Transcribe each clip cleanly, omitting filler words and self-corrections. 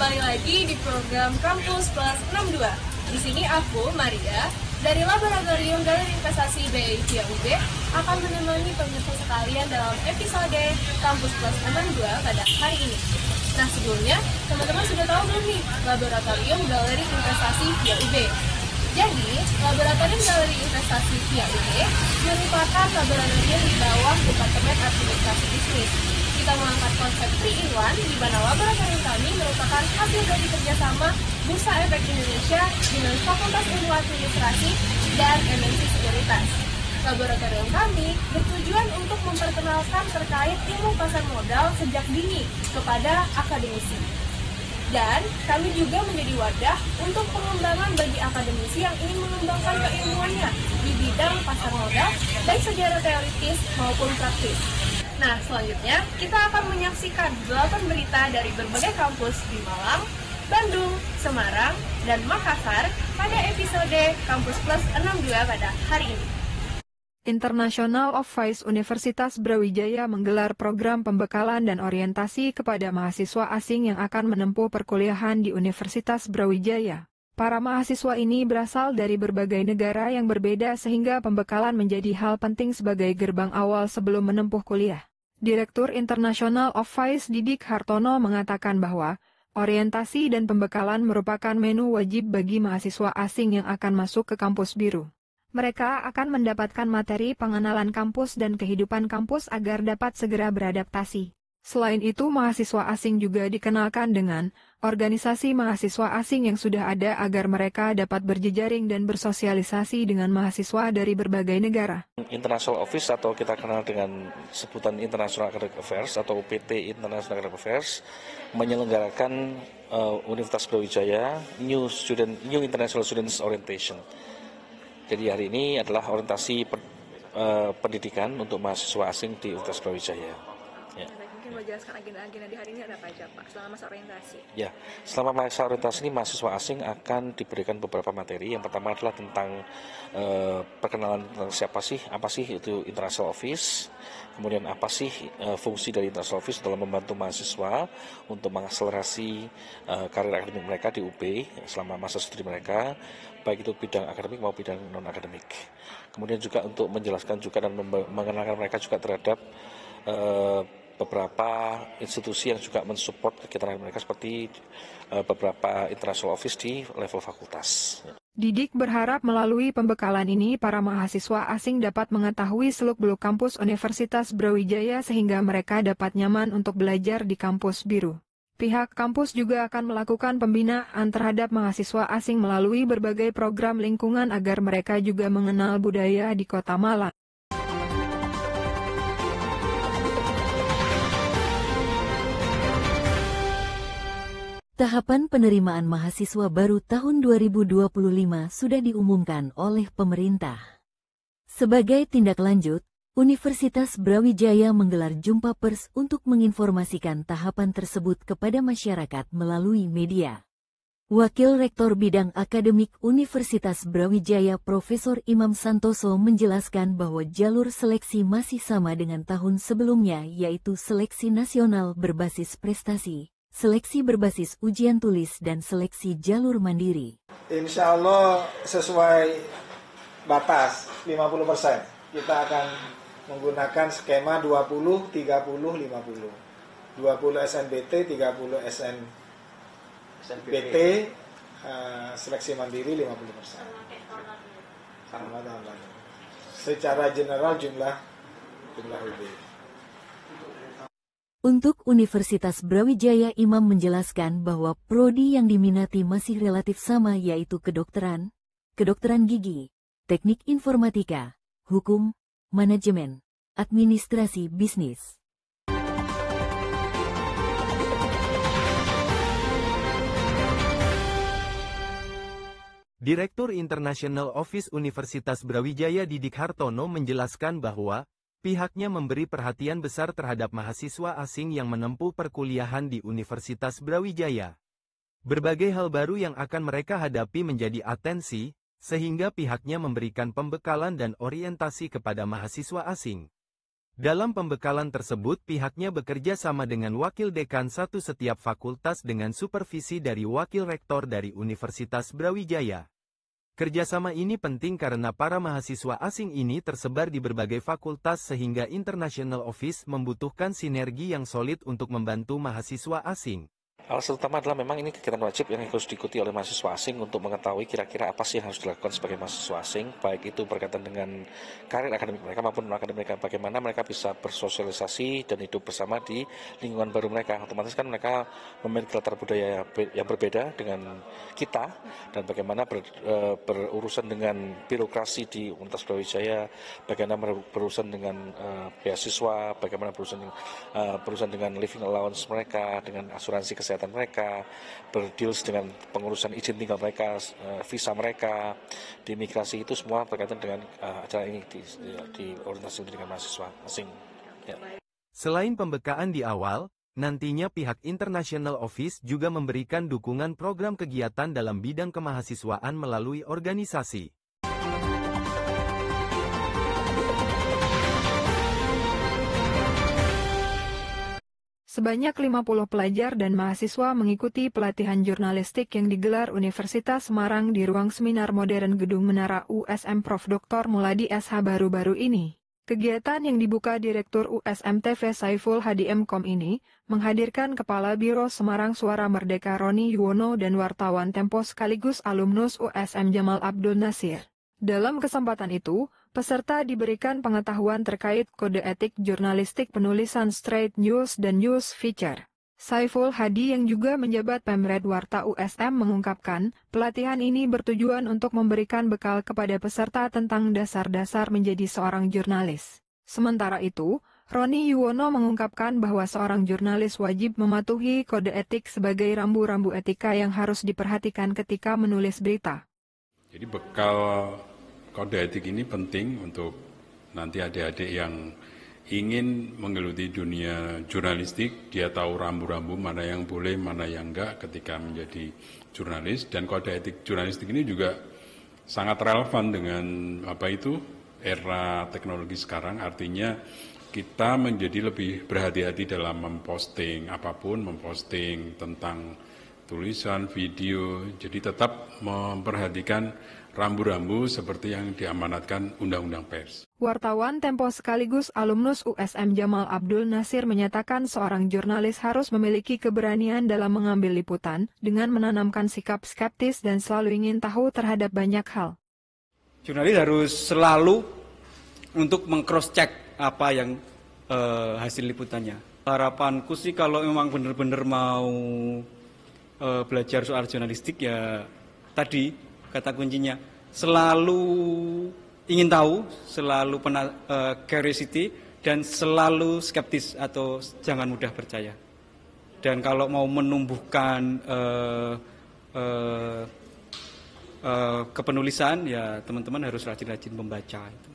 kembali lagi di program Kampus Plus 62. Di sini aku, Maria, dari Laboratorium Galeri Investasi BI via UB akan menemani pemirsa sekalian dalam episode Kampus Plus 62 pada hari ini. Nah, sebelumnya, teman-teman sudah tahu belum nih Laboratorium Galeri Investasi via UB? Jadi, Laboratorium Galeri Investasi via UB merupakan laboratorium di bawah Departemen Administrasi Bisnis. Kita mengangkat konsep 3-in-1 di mana laboratorium kami merupakan hasil dari kerjasama Bursa Efek Indonesia dengan Fakultas Ilmu Administrasi dan MNC Sekuritas. Laboratorium kami bertujuan untuk memperkenalkan terkait ilmu pasar modal sejak dini kepada akademisi. Dan kami juga menjadi wadah untuk pengembangan bagi akademisi yang ingin mengembangkan keilmuannya di bidang pasar modal, baik secara teoritis maupun praktis. Nah, selanjutnya kita akan menyaksikan 8 berita dari berbagai kampus di Malang, Bandung, Semarang, dan Makassar pada episode Kampus Plus 62 pada hari ini. International of Vice Universitas Brawijaya menggelar program pembekalan dan orientasi kepada mahasiswa asing yang akan menempuh perkuliahan di Universitas Brawijaya. Para mahasiswa ini berasal dari berbagai negara yang berbeda sehingga pembekalan menjadi hal penting sebagai gerbang awal sebelum menempuh kuliah. Direktur International of Vice Didik Hartono mengatakan bahwa orientasi dan pembekalan merupakan menu wajib bagi mahasiswa asing yang akan masuk ke kampus biru. Mereka akan mendapatkan materi pengenalan kampus dan kehidupan kampus agar dapat segera beradaptasi. Selain itu, mahasiswa asing juga dikenalkan dengan organisasi mahasiswa asing yang sudah ada agar mereka dapat berjejaring dan bersosialisasi dengan mahasiswa dari berbagai negara. International Office atau kita kenal dengan sebutan International Academic Affairs atau UPT International Academic Affairs menyelenggarakan Universitas Brawijaya New International Students Orientation. Jadi hari ini adalah orientasi pendidikan untuk mahasiswa asing di Universitas Brawijaya. Ya. Mungkin boleh jelaskan agenda-agenda di hari ini ada apa aja, Pak, selama masa orientasi? Ya, selama masa orientasi ini mahasiswa asing akan diberikan beberapa materi. Yang pertama adalah tentang perkenalan tentang apa sih itu International Office, kemudian apa sih fungsi dari International Office dalam membantu mahasiswa untuk mengakselerasi karir akademik mereka di UB selama masa studi mereka, baik itu bidang akademik maupun bidang non-akademik. Kemudian juga untuk menjelaskan juga dan mengenalkan mereka juga terhadap beberapa institusi yang juga mensupport kegiatan mereka seperti beberapa international office di level fakultas. Didik berharap melalui pembekalan ini para mahasiswa asing dapat mengetahui seluk-beluk kampus Universitas Brawijaya sehingga mereka dapat nyaman untuk belajar di kampus biru. Pihak kampus juga akan melakukan pembinaan terhadap mahasiswa asing melalui berbagai program lingkungan agar mereka juga mengenal budaya di Kota Malang. Tahapan penerimaan mahasiswa baru tahun 2025 sudah diumumkan oleh pemerintah. Sebagai tindak lanjut, Universitas Brawijaya menggelar jumpa pers untuk menginformasikan tahapan tersebut kepada masyarakat melalui media. Wakil Rektor Bidang Akademik Universitas Brawijaya Profesor Imam Santoso menjelaskan bahwa jalur seleksi masih sama dengan tahun sebelumnya, yaitu seleksi nasional berbasis prestasi, seleksi berbasis ujian tulis, dan seleksi jalur mandiri. Insya Allah sesuai batas 50%. Kita akan menggunakan skema 20, 30, 50. 20 SNBT, 30 SNBT, seleksi mandiri 50%. Sama tahun lalu. Secara general jumlah UB. Untuk Universitas Brawijaya, Imam menjelaskan bahwa prodi yang diminati masih relatif sama, yaitu kedokteran, kedokteran gigi, teknik informatika, hukum, manajemen, administrasi bisnis. Direktur International Office Universitas Brawijaya Didik Hartono menjelaskan bahwa pihaknya memberi perhatian besar terhadap mahasiswa asing yang menempuh perkuliahan di Universitas Brawijaya. Berbagai hal baru yang akan mereka hadapi menjadi atensi, sehingga pihaknya memberikan pembekalan dan orientasi kepada mahasiswa asing. Dalam pembekalan tersebut pihaknya bekerja sama dengan wakil dekan satu setiap fakultas dengan supervisi dari wakil rektor dari Universitas Brawijaya. Kerjasama ini penting karena para mahasiswa asing ini tersebar di berbagai fakultas sehingga International Office membutuhkan sinergi yang solid untuk membantu mahasiswa asing. Alasan utama adalah memang ini kegiatan wajib yang harus diikuti oleh mahasiswa asing untuk mengetahui kira-kira apa sih yang harus dilakukan sebagai mahasiswa asing, baik itu berkaitan dengan karir akademik mereka maupun non-akademik mereka, bagaimana mereka bisa bersosialisasi dan hidup bersama di lingkungan baru mereka. Otomatis kan mereka memiliki latar budaya yang berbeda dengan kita, dan bagaimana berurusan dengan birokrasi di Universitas Brawijaya, bagaimana berurusan dengan beasiswa, bagaimana berurusan dengan living allowance mereka, dengan asuransi kesehatan mereka, berdeals dengan pengurusan izin tinggal mereka, visa mereka, di imigrasi, itu semua berkaitan dengan acara ini di orientasi pendidikan mahasiswa asing. Ya. Selain pembekaan di awal, nantinya pihak International Office juga memberikan dukungan program kegiatan dalam bidang kemahasiswaan melalui organisasi. Sebanyak 50 pelajar dan mahasiswa mengikuti pelatihan jurnalistik yang digelar Universitas Semarang di ruang seminar modern Gedung Menara USM Prof. Dr. Muladi SH baru-baru ini. Kegiatan yang dibuka Direktur USM TV Saiful Hadi Mkom ini menghadirkan Kepala Biro Semarang Suara Merdeka Roni Yuwono dan wartawan Tempo sekaligus alumnus USM Jamal Abdul Nasir. Dalam kesempatan itu, peserta diberikan pengetahuan terkait kode etik jurnalistik penulisan straight news dan news feature. Saiful Hadi yang juga menjabat Pemred Warta USM mengungkapkan, pelatihan ini bertujuan untuk memberikan bekal kepada peserta tentang dasar-dasar menjadi seorang jurnalis. Sementara itu, Roni Yuwono mengungkapkan bahwa seorang jurnalis wajib mematuhi kode etik sebagai rambu-rambu etika yang harus diperhatikan ketika menulis berita. Jadi bekal kode etik ini penting untuk nanti adik-adik yang ingin menggeluti dunia jurnalistik, dia tahu rambu-rambu mana yang boleh, mana yang enggak ketika menjadi jurnalis. Dan kode etik jurnalistik ini juga sangat relevan dengan era teknologi sekarang, artinya kita menjadi lebih berhati-hati dalam memposting apapun, memposting tentang tulisan, video, jadi tetap memperhatikan rambu-rambu seperti yang diamanatkan Undang-Undang Pers. Wartawan Tempo sekaligus alumnus USM Jamal Abdul Nasir menyatakan seorang jurnalis harus memiliki keberanian dalam mengambil liputan dengan menanamkan sikap skeptis dan selalu ingin tahu terhadap banyak hal. Jurnalis harus selalu untuk meng-cross-check apa yang hasil liputannya. Harapanku sih kalau memang benar-benar mau belajar soal jurnalistik ya tadi kata kuncinya selalu ingin tahu, selalu curiosity dan selalu skeptis atau jangan mudah percaya. Dan kalau mau menumbuhkan kepenulisan ya teman-teman harus rajin-rajin membaca itu.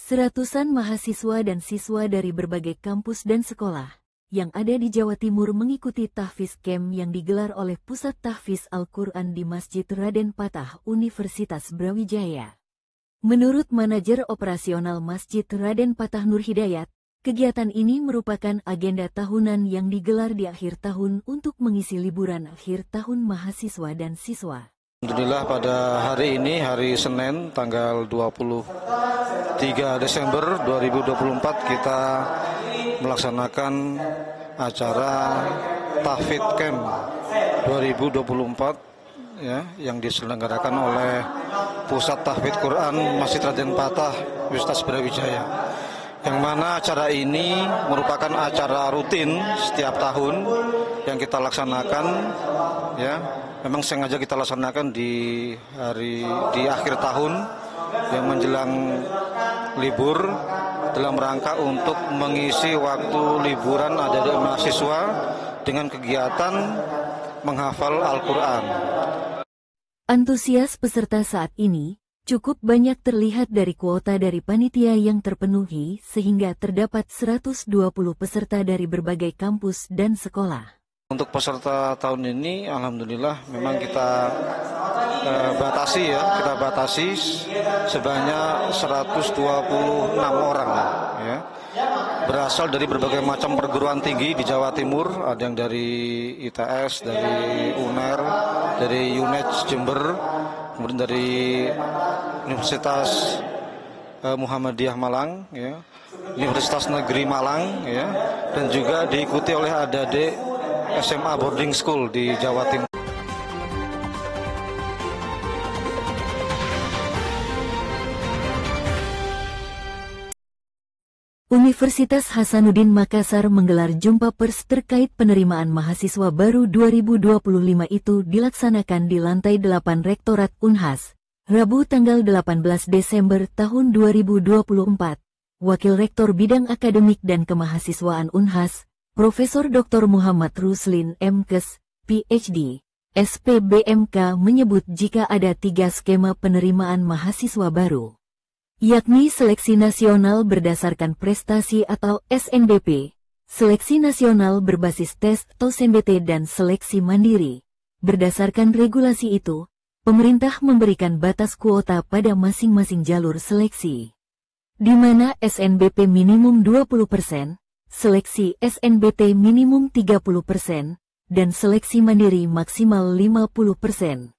Seratusan mahasiswa dan siswa dari berbagai kampus dan sekolah yang ada di Jawa Timur mengikuti tahfiz camp yang digelar oleh Pusat Tahfiz Al-Quran di Masjid Raden Patah, Universitas Brawijaya. Menurut manajer operasional Masjid Raden Patah Nur Hidayat, kegiatan ini merupakan agenda tahunan yang digelar di akhir tahun untuk mengisi liburan akhir tahun mahasiswa dan siswa. Alhamdulillah pada hari ini, hari Senin, tanggal 23 Desember 2024, kita melaksanakan acara Tahfidz Camp 2024 ya, yang diselenggarakan oleh Pusat Tahfidz Quran Masjid Raden Patah, Universitas Brawijaya. Yang mana acara ini merupakan acara rutin setiap tahun yang kita laksanakan ya. Memang sengaja kita laksanakan di akhir tahun yang menjelang libur dalam rangka untuk mengisi waktu liburan adik-adik mahasiswa dengan kegiatan menghafal Al-Quran. Antusias peserta saat ini cukup banyak terlihat dari kuota dari panitia yang terpenuhi sehingga terdapat 120 peserta dari berbagai kampus dan sekolah. Untuk peserta tahun ini, alhamdulillah memang kita kita batasi sebanyak 126 orang ya. Berasal dari berbagai macam perguruan tinggi di Jawa Timur, ada yang dari ITS, dari UNER, dari UNED Jember, kemudian dari Universitas Muhammadiyah Malang, ya, Universitas Negeri Malang, ya, dan juga diikuti oleh adik-adik SMA Boarding School di Jawa Timur. Universitas Hasanuddin Makassar menggelar jumpa pers terkait penerimaan mahasiswa baru 2025 itu dilaksanakan di lantai 8 Rektorat Unhas, Rabu tanggal 18 Desember tahun 2024. Wakil Rektor Bidang Akademik dan Kemahasiswaan Unhas, Profesor Dr. Muhammad Ruslin M.Kes, PhD, SPBMK menyebut jika ada 3 skema penerimaan mahasiswa baru, yakni seleksi nasional berdasarkan prestasi atau SNBP, seleksi nasional berbasis tes atau SNBT dan seleksi mandiri. Berdasarkan regulasi itu, pemerintah memberikan batas kuota pada masing-masing jalur seleksi, di mana SNBP minimum 20%, seleksi SNBT minimum 30%, dan seleksi mandiri maksimal 50%.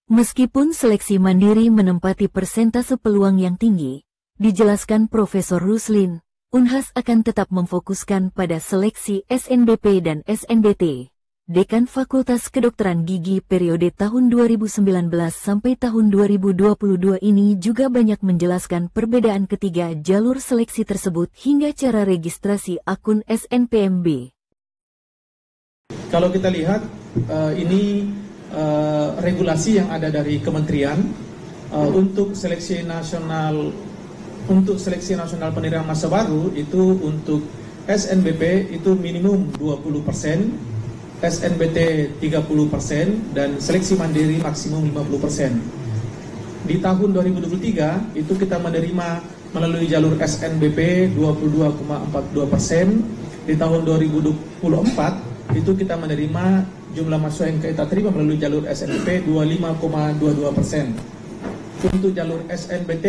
Meskipun seleksi mandiri menempati persentase peluang yang tinggi, dijelaskan Profesor Ruslin, Unhas akan tetap memfokuskan pada seleksi SNBP dan SNBT. Dekan Fakultas Kedokteran Gigi periode tahun 2019 sampai tahun 2022 ini juga banyak menjelaskan perbedaan ketiga jalur seleksi tersebut hingga cara registrasi akun SNPMB. Kalau kita lihat ini regulasi yang ada dari kementerian untuk seleksi nasional penerimaan masa baru itu untuk SNBP itu minimum 20%, SNBT 30% dan seleksi mandiri maksimum 50%. Di tahun 2023 itu kita menerima melalui jalur SNBP 22,42%, di tahun 2024 itu kita menerima jumlah mahasiswa yang kita terima melalui jalur SNBP 25,22%. Untuk jalur SNBT,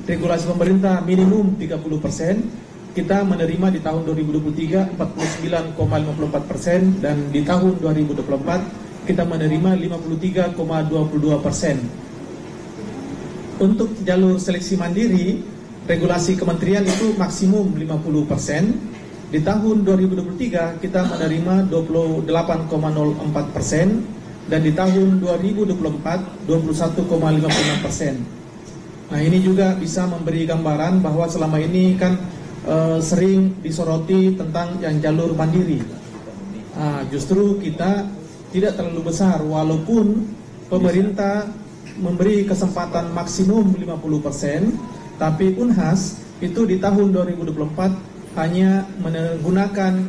regulasi pemerintah minimum 30%, kita menerima di tahun 2023 49,54% dan di tahun 2024 kita menerima 53,22%. Untuk jalur seleksi mandiri, regulasi kementerian itu maksimum 50%. Di tahun 2023 kita menerima 28,04% dan di tahun 2024 21,56%. Nah, ini juga bisa memberi gambaran bahwa selama ini kan sering disoroti tentang yang jalur mandiri. Justru kita tidak terlalu besar walaupun pemerintah memberi kesempatan maksimum 50%, tapi Unhas itu di tahun 2024 hanya menggunakan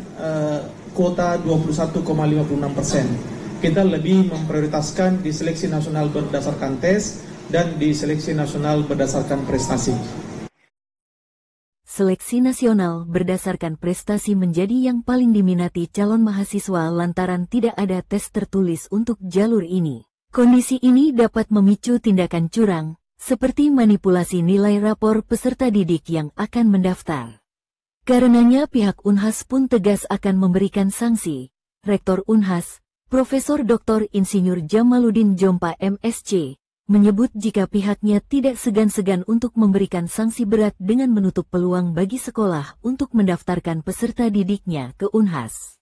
kuota 21,56%. Kita lebih memprioritaskan di seleksi nasional berdasarkan tes dan di seleksi nasional berdasarkan prestasi. Seleksi nasional berdasarkan prestasi menjadi yang paling diminati calon mahasiswa lantaran tidak ada tes tertulis untuk jalur ini. Kondisi ini dapat memicu tindakan curang, seperti manipulasi nilai rapor peserta didik yang akan mendaftar. Karenanya pihak Unhas pun tegas akan memberikan sanksi. Rektor Unhas, Profesor Dr. Insinyur Jamaluddin Jompa MSc, menyebut jika pihaknya tidak segan-segan untuk memberikan sanksi berat dengan menutup peluang bagi sekolah untuk mendaftarkan peserta didiknya ke Unhas.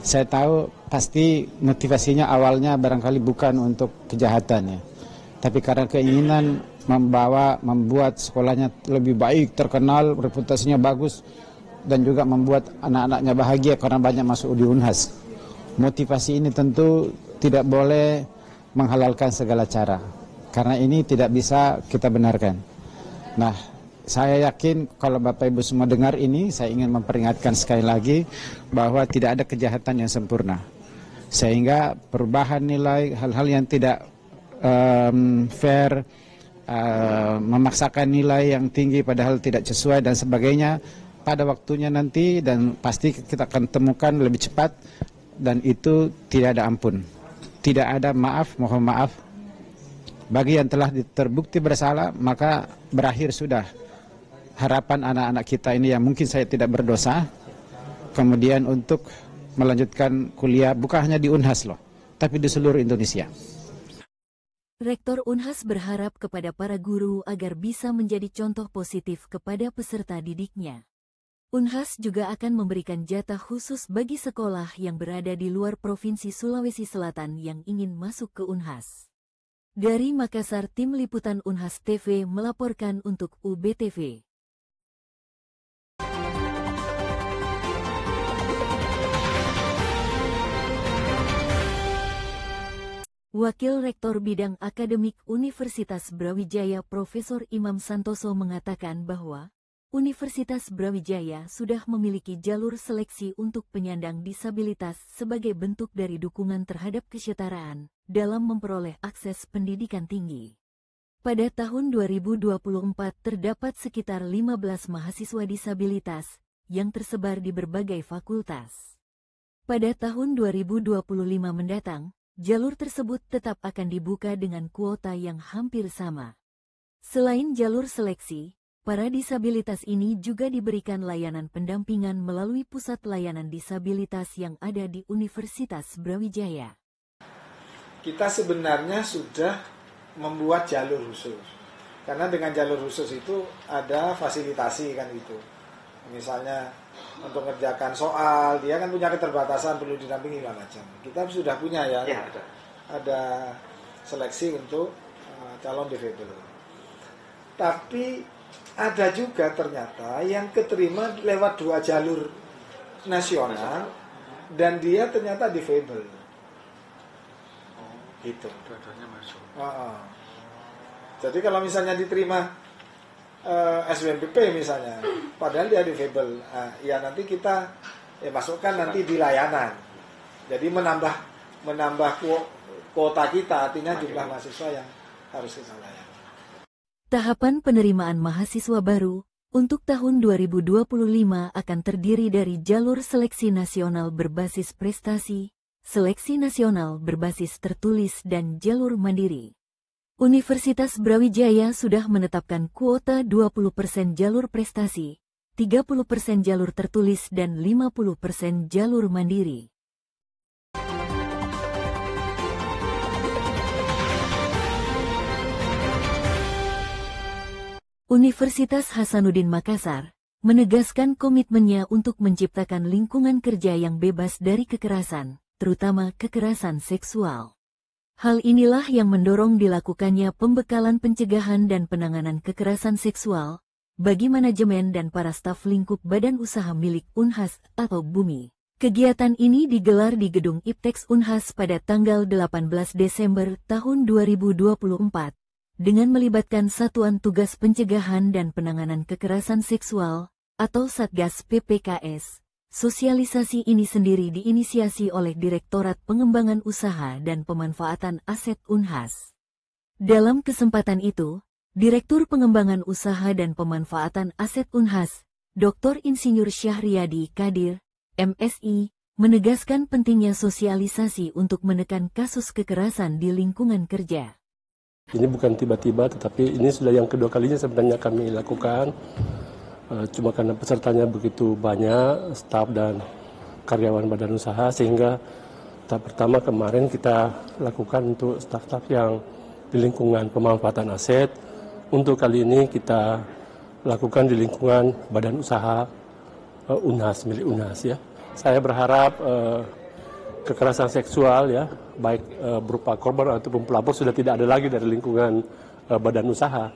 Saya tahu pasti motivasinya awalnya barangkali bukan untuk kejahatan ya, tapi karena keinginan membuat sekolahnya lebih baik, terkenal, reputasinya bagus, dan juga membuat anak-anaknya bahagia karena banyak masuk di Unhas. Motivasi ini tentu tidak boleh menghalalkan segala cara, karena ini tidak bisa kita benarkan. Nah, saya yakin kalau Bapak Ibu semua dengar ini, saya ingin memperingatkan sekali lagi bahwa tidak ada kejahatan yang sempurna. Sehingga perubahan nilai, hal-hal yang tidak fair, memaksakan nilai yang tinggi padahal tidak sesuai dan sebagainya, pada waktunya nanti dan pasti kita akan temukan lebih cepat dan itu tidak ada ampun. tidak ada maaf, mohon maaf. Bagi yang telah terbukti bersalah, maka berakhir sudah harapan anak-anak kita ini yang mungkin saya tidak berdosa, kemudian untuk melanjutkan kuliah bukan hanya di Unhas loh, tapi di seluruh Indonesia. Rektor Unhas berharap kepada para guru agar bisa menjadi contoh positif kepada peserta didiknya. Unhas juga akan memberikan jatah khusus bagi sekolah yang berada di luar Provinsi Sulawesi Selatan yang ingin masuk ke Unhas. Dari Makassar, Tim Liputan Unhas TV melaporkan untuk UBTV. Wakil Rektor Bidang Akademik Universitas Brawijaya Profesor Imam Santoso mengatakan bahwa Universitas Brawijaya sudah memiliki jalur seleksi untuk penyandang disabilitas sebagai bentuk dari dukungan terhadap kesetaraan dalam memperoleh akses pendidikan tinggi. Pada tahun 2024 terdapat sekitar 15 mahasiswa disabilitas yang tersebar di berbagai fakultas. Pada tahun 2025 mendatang, jalur tersebut tetap akan dibuka dengan kuota yang hampir sama. Selain jalur seleksi, para disabilitas ini juga diberikan layanan pendampingan melalui pusat layanan disabilitas yang ada di Universitas Brawijaya. Kita sebenarnya sudah membuat jalur khusus. Karena dengan jalur khusus itu ada fasilitasi kan itu. Misalnya untuk mengerjakan soal, dia kan punya keterbatasan, perlu didampingi macam. Kita sudah punya ya ada seleksi untuk calon difabel. Tapi ada juga ternyata yang keterima lewat 2 jalur nasional dan dia ternyata difabel. Gitu. Dua-duanya masuk. Jadi kalau misalnya diterima SBMPP misalnya, padahal dia difabel, ya nanti kita masukkan nanti di layanan. Jadi menambah kuota kita, artinya jumlah mahasiswa yang harus kita layani. Tahapan penerimaan mahasiswa baru untuk tahun 2025 akan terdiri dari jalur seleksi nasional berbasis prestasi, seleksi nasional berbasis tertulis, dan jalur mandiri. Universitas Brawijaya sudah menetapkan kuota 20% jalur prestasi, 30% jalur tertulis, dan 50% jalur mandiri. Universitas Hasanuddin Makassar menegaskan komitmennya untuk menciptakan lingkungan kerja yang bebas dari kekerasan, terutama kekerasan seksual. Hal inilah yang mendorong dilakukannya pembekalan pencegahan dan penanganan kekerasan seksual bagi manajemen dan para staf lingkup badan usaha milik Unhas atau BUMI. Kegiatan ini digelar di Gedung Iptex Unhas pada tanggal 18 Desember tahun 2024. Dengan melibatkan Satuan Tugas Pencegahan dan Penanganan Kekerasan Seksual, atau Satgas PPKS. Sosialisasi ini sendiri diinisiasi oleh Direktorat Pengembangan Usaha dan Pemanfaatan Aset Unhas. Dalam kesempatan itu, Direktur Pengembangan Usaha dan Pemanfaatan Aset Unhas, Dr. Insinyur Syahriadi Kadir, MSI, menegaskan pentingnya sosialisasi untuk menekan kasus kekerasan di lingkungan kerja. Ini bukan tiba-tiba, tetapi ini sudah yang kedua kalinya sebenarnya kami lakukan. Cuma karena pesertanya begitu banyak, staf dan karyawan badan usaha, sehingga tahap pertama kemarin kita lakukan untuk staf-staf yang di lingkungan pemanfaatan aset. Untuk kali ini kita lakukan di lingkungan badan usaha Unhas, milik Unhas ya. Saya berharap kekerasan seksual ya, baik berupa korban ataupun pelapor sudah tidak ada lagi dari lingkungan badan usaha.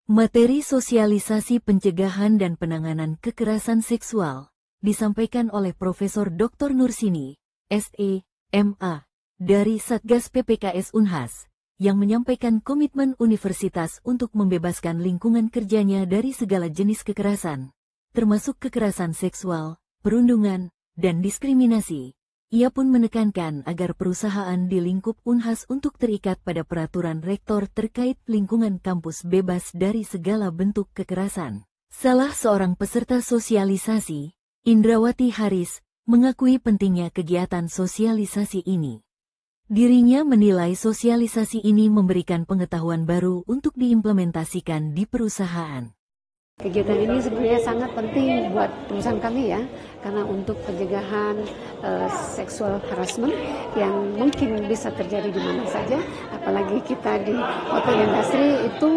Materi sosialisasi pencegahan dan penanganan kekerasan seksual disampaikan oleh Profesor Dr. Nursini, SE, MA, dari Satgas PPKS Unhas, yang menyampaikan komitmen universitas untuk membebaskan lingkungan kerjanya dari segala jenis kekerasan, termasuk kekerasan seksual, perundungan, dan diskriminasi. Ia pun menekankan agar perusahaan di lingkup Unhas untuk terikat pada peraturan rektor terkait lingkungan kampus bebas dari segala bentuk kekerasan. Salah seorang peserta sosialisasi, Indrawati Haris, mengakui pentingnya kegiatan sosialisasi ini. Dirinya menilai sosialisasi ini memberikan pengetahuan baru untuk diimplementasikan di perusahaan. Kegiatan ini sebenarnya sangat penting buat perusahaan kami ya, karena untuk pencegahan seksual harassment yang mungkin bisa terjadi di mana saja, apalagi kita di hotel industri itu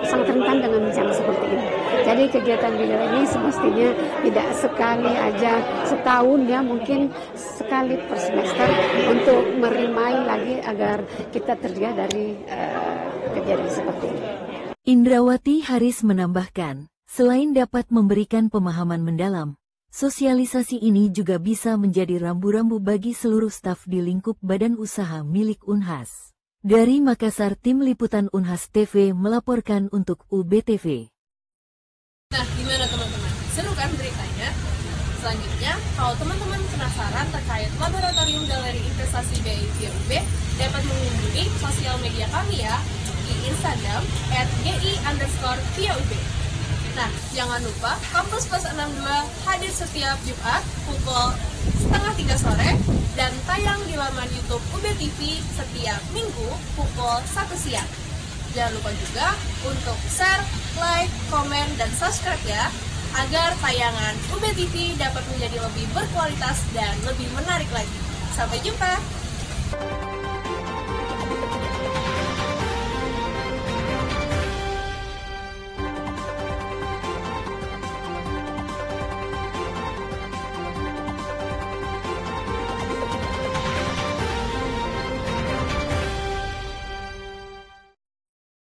sangat rentan dengan bencana seperti ini. Jadi kegiatan bela ini semestinya tidak sekali aja setahun ya, mungkin sekali per semester untuk meremind lagi agar kita terjaga dari kejadian seperti ini. Indrawati Haris menambahkan, selain dapat memberikan pemahaman mendalam, sosialisasi ini juga bisa menjadi rambu-rambu bagi seluruh staf di lingkup badan usaha milik Unhas. Dari Makassar, Tim Liputan Unhas TV melaporkan untuk UBTV. Nah, gimana teman-teman? Seru kan beritanya? Selanjutnya, kalau teman-teman penasaran terkait Laboratorium Galeri Investasi BI via UB, dapat mengunjungi sosial media kami ya, di Instagram @gi_via_UB. Nah, jangan lupa Kampus Plus 62 hadir setiap Jumat pukul 2:30 sore dan tayang di laman YouTube UB TV setiap Minggu pukul 1 siang. Jangan lupa juga untuk share, like, komen, dan subscribe ya, agar tayangan UB TV dapat menjadi lebih berkualitas dan lebih menarik lagi. Sampai jumpa!